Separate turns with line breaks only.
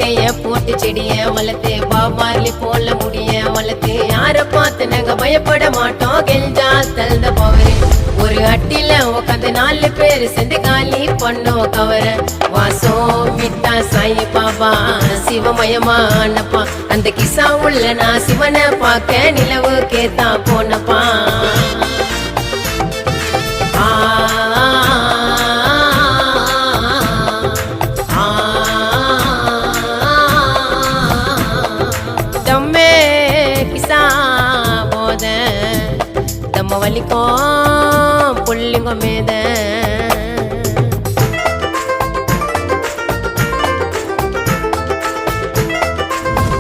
மொட்டைய போட்டு செடிய வளர்த்து பாபாலி போல முடிய வளர்த்து யார பார்த்து நாங்க பயப்பட மாட்டோம் கெஞ்சா தழுந்த பவரு ஒரு அட்டில உட்காந்து 4 பேரு சேர்ந்து காலி பண்ணோம் கவர வாசம் விட்டா சாயி பாபா சிவமயமானப்பா அந்த கிசா உள்ள நான் சிவனை பார்க்க நிலவு கேத்தா போனப்பா வலிக்கும் புள்ளிங்க மேத